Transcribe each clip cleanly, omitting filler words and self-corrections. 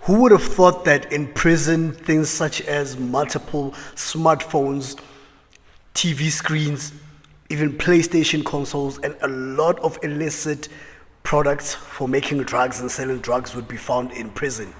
Who would have thought that in prison, things such as multiple smartphones, TV screens, even PlayStation consoles, and a lot of illicit products for making drugs and selling drugs would be found in prison?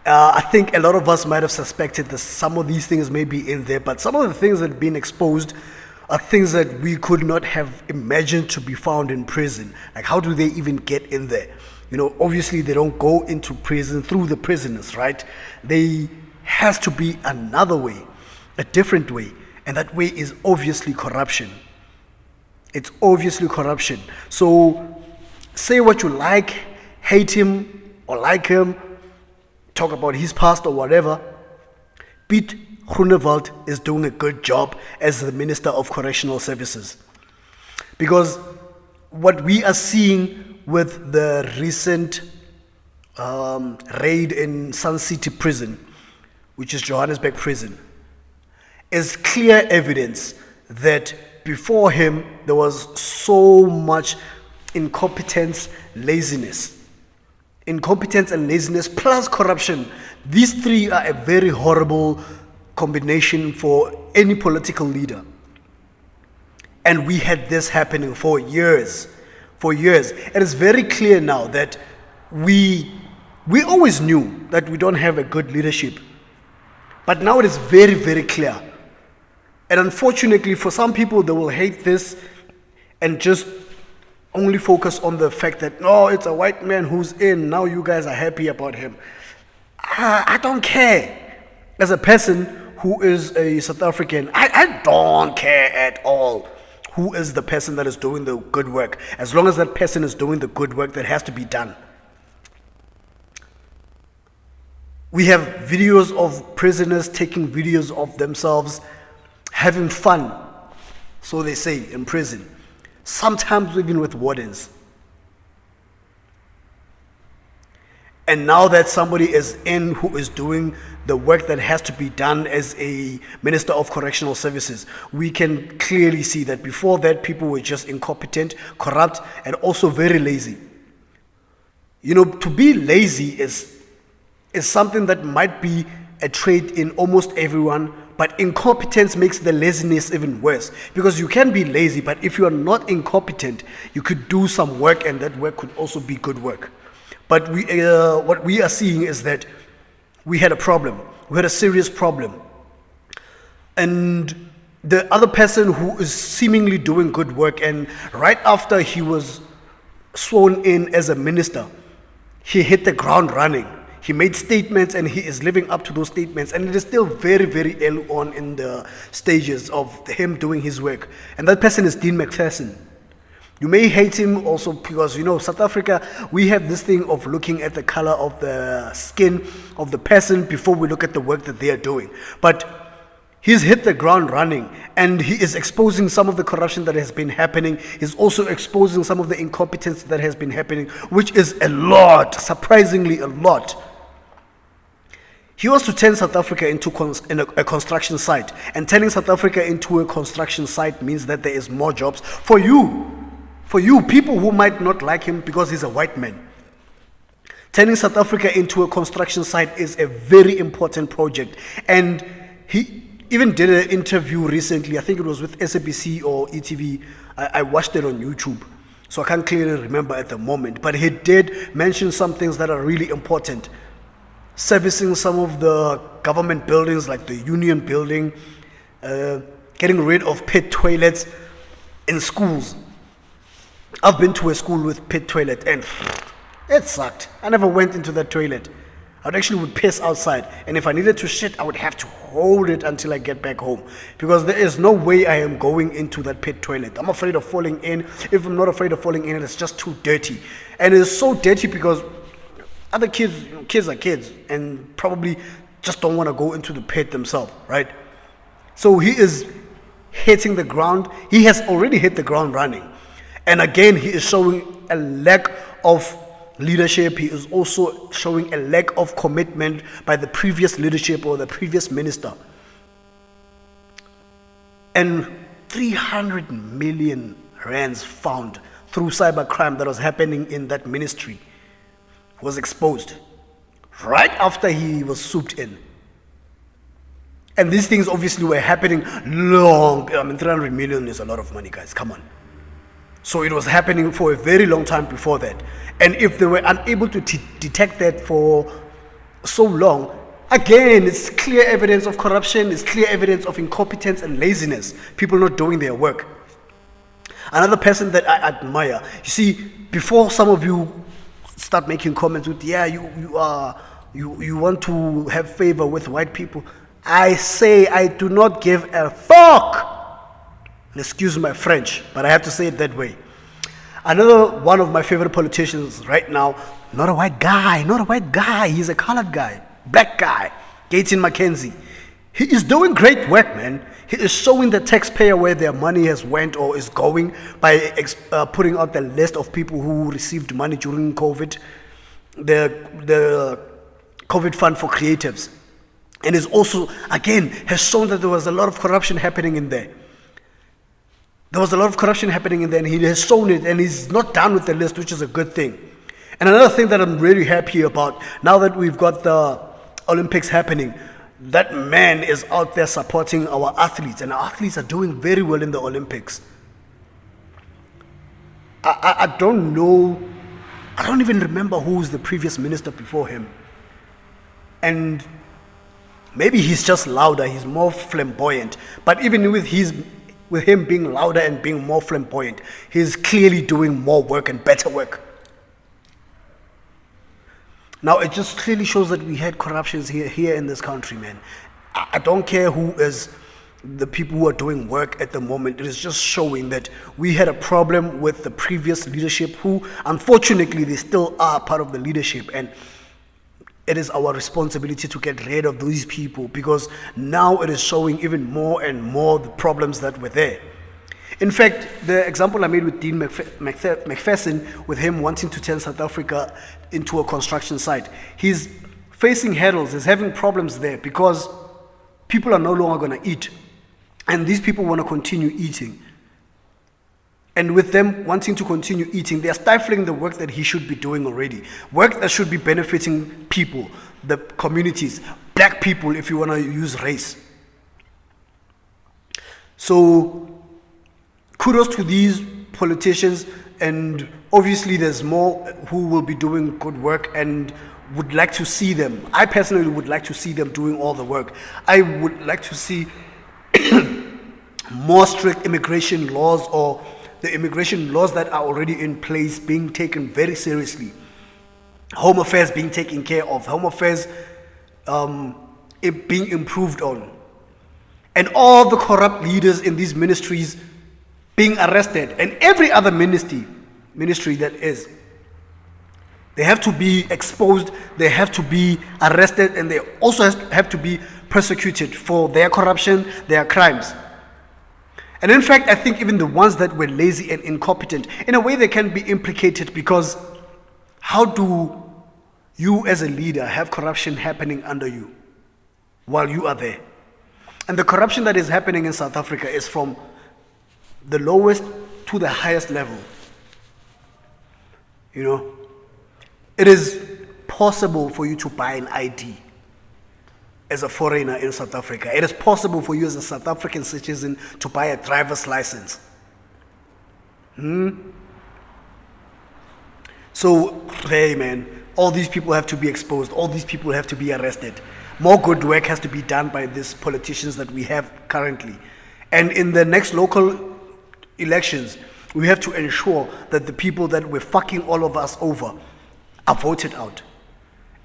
I think a lot of us might have suspected that some of these things may be in there, but some of the things that have been exposed are things that we could not have imagined to be found in prison. Like, how do they even get in there? Obviously they don't go into prison through the prisoners, right? There has to be another way, a different way, and that way is obviously corruption. It's obviously corruption. So say what you like, hate him or like him, talk about his past or whatever. Piet Groenewald is doing a good job as the Minister of Correctional Services. Because what we are seeing with the recent raid in Sun City Prison, which is Johannesburg Prison, is clear evidence that before him there was so much incompetence, laziness. Incompetence and laziness plus corruption. These three are a very horrible combination for any political leader. And we had this happening for years. For years. It is very clear now that we always knew that we don't have a good leadership. But now it is very, very clear. And unfortunately, for some people, they will hate this and just only focus on the fact that, no, it's a white man who's in, now you guys are happy about him. I don't care. As a person who is a South African, I don't care at all who is the person that is doing the good work. As long as that person is doing the good work that has to be done. We have videos of prisoners taking videos of themselves having fun, so they say, in prison. Sometimes even with wardens. And now that somebody is in who is doing the work that has to be done as a Minister of Correctional Services, we can clearly see that before that people were just incompetent, corrupt, and also very lazy. To be lazy is something that might be a trait in almost everyone, but incompetence makes the laziness even worse. Because you can be lazy, but if you are not incompetent, you could do some work, and that work could also be good work. But what we are seeing is that we had a problem. We had a serious problem. And the other person who is seemingly doing good work, and right after he was sworn in as a minister, he hit the ground running. He made statements and he is living up to those statements, and it is still very, very early on in the stages of him doing his work. And that person is Dean McPherson. You may hate him also because, South Africa, we have this thing of looking at the color of the skin of the person before we look at the work that they are doing. But he's hit the ground running, and he is exposing some of the corruption that has been happening. He's also exposing some of the incompetence that has been happening, which is a lot, surprisingly a lot. He wants to turn South Africa into a construction site. And turning South Africa into a construction site means that there is more jobs for you. For you, people who might not like him because he's a white man. Turning South Africa into a construction site is a very important project. And he even did an interview recently, I think it was with SABC or ETV. I watched it on YouTube, so I can't clearly remember at the moment. But he did mention some things that are really important. Servicing some of the government buildings like the Union Building, getting rid of pit toilets in schools. I've been to a school with pit toilet and it sucked. I never went into that toilet. I would piss outside, and if I needed to shit, I would have to hold it until I get back home, because there is no way I am going into that pit toilet. I'm afraid of falling in. If I'm not afraid of falling in, it's just too dirty. And it's so dirty because other kids are kids and probably just don't want to go into the pit themselves, right? So he is hitting the ground. He has already hit the ground running. And again, he is showing a lack of leadership. He is also showing a lack of commitment by the previous leadership or the previous minister. And 300 million rands found through cybercrime that was happening in that ministry. was exposed right after he was swooped in. And these things obviously were happening long. 300 million is a lot of money, guys. Come on. So it was happening for a very long time before that. And if they were unable to detect that for so long, again, it's clear evidence of corruption, it's clear evidence of incompetence and laziness, people not doing their work. Another person that I admire, you see, before some of you start making comments with, yeah, you want to have favor with white people, I say I do not give a fuck. Excuse my French, but I have to say it that way. Another one of my favorite politicians right now, not a white guy, he's a colored guy, black guy, Gaten McKenzie. He is doing great work, man. He is showing the taxpayer where their money has went or is going by putting out the list of people who received money during COVID, the COVID fund for creatives. And is also, again, has shown that there was a lot of corruption happening in there. And he has shown it, and he's not done with the list, which is a good thing. And another thing that I'm really happy about, now that we've got the Olympics happening, that man is out there supporting our athletes, and our athletes are doing very well in the Olympics. I don't know, I don't even remember who's the previous minister before him. And maybe he's just louder, he's more flamboyant. But even with him being louder and being more flamboyant, he's clearly doing more work and better work. Now, it just clearly shows that we had corruptions here in this country, man. I don't care who is the people who are doing work at the moment. It is just showing that we had a problem with the previous leadership who, unfortunately, they still are part of the leadership. And it is our responsibility to get rid of these people, because now it is showing even more and more the problems that were there. In fact, the example I made with Dean McPherson, with him wanting to turn South Africa into a construction site, he's facing hurdles, he's having problems there because people are no longer going to eat. And these people want to continue eating. And with them wanting to continue eating, they are stifling the work that he should be doing already. Work that should be benefiting people, the communities, black people, if you want to use race. So, kudos to these politicians, and obviously there's more who will be doing good work and would like to see them. I personally would like to see them doing all the work. I would like to see more strict immigration laws, or the immigration laws that are already in place being taken very seriously. Home affairs being taken care of. Home affairs being improved on. And all the corrupt leaders in these ministries being arrested. And every other ministry that is. They have to be exposed, they have to be arrested, and they also have to be persecuted for their corruption, their crimes. And in fact, I think even the ones that were lazy and incompetent, in a way they can be implicated, because how do you as a leader have corruption happening under you while you are there? And the corruption that is happening in South Africa is from the lowest to the highest level. You know, it is possible for you to buy an ID as a foreigner in South Africa. It is possible for you as a South African citizen to buy a driver's license. So, hey man, all these people have to be exposed. All these people have to be arrested. More good work has to be done by these politicians that we have currently. And in the next local elections, we have to ensure that the people that were fucking all of us over are voted out.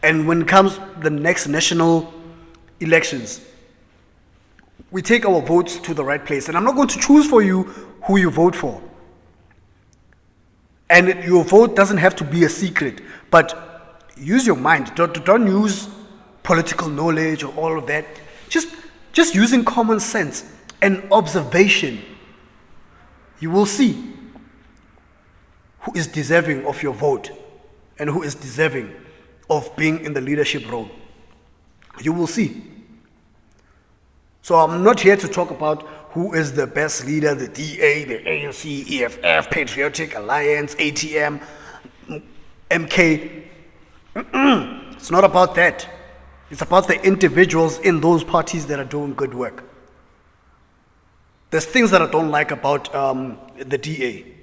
And when it comes the next national elections, we take our votes to the right place. And I'm not going to choose for you who you vote for. And your vote doesn't have to be a secret, but use your mind. Don't use political knowledge or all of that. Just using common sense and observation, you will see who is deserving of your vote and who is deserving of being in the leadership role. You will see. So I'm not here to talk about who is the best leader, the DA, the ANC, EFF, Patriotic Alliance, ATM, MK. It's not about that. It's about the individuals in those parties that are doing good work. There's things that I don't like about the DA.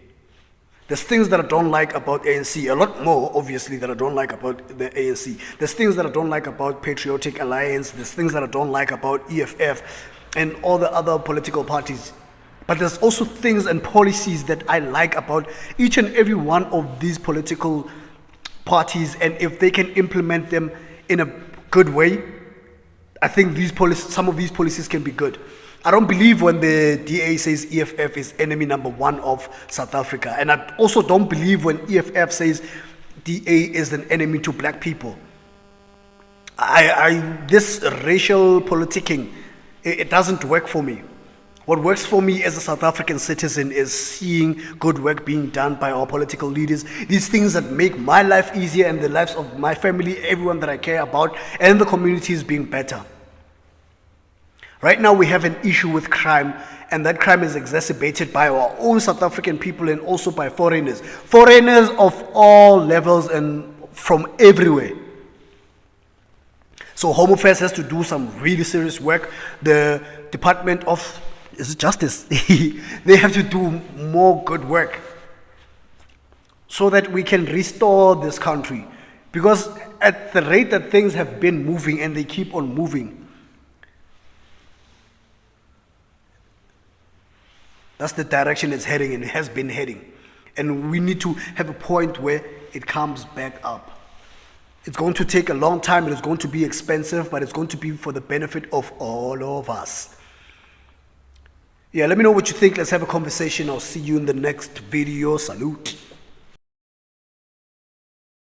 There's things that I don't like about ANC. A lot more, obviously, that I don't like about the ANC. There's things that I don't like about Patriotic Alliance. There's things that I don't like about EFF and all the other political parties. But there's also things and policies that I like about each and every one of these political parties. And if they can implement them in a good way, I think some of these policies can be good. I don't believe when the DA says EFF is enemy number one of South Africa. And I also don't believe when EFF says DA is an enemy to black people. This racial politicking, it doesn't work for me. What works for me as a South African citizen is seeing good work being done by our political leaders. These things that make my life easier and the lives of my family, everyone that I care about, and the communities being better. Right now we have an issue with crime, and that crime is exacerbated by our own South African people and also by foreigners. Foreigners of all levels and from everywhere. So Home Affairs has to do some really serious work. The Department of Justice, they have to do more good work so that we can restore this country. Because at the rate that things have been moving and they keep on moving, that's the direction it's heading and it has been heading. And we need to have a point where it comes back up. It's going to take a long time, it's going to be expensive, but it's going to be for the benefit of all of us. Yeah, let me know what you think. Let's have a conversation. I'll see you in the next video. Salute.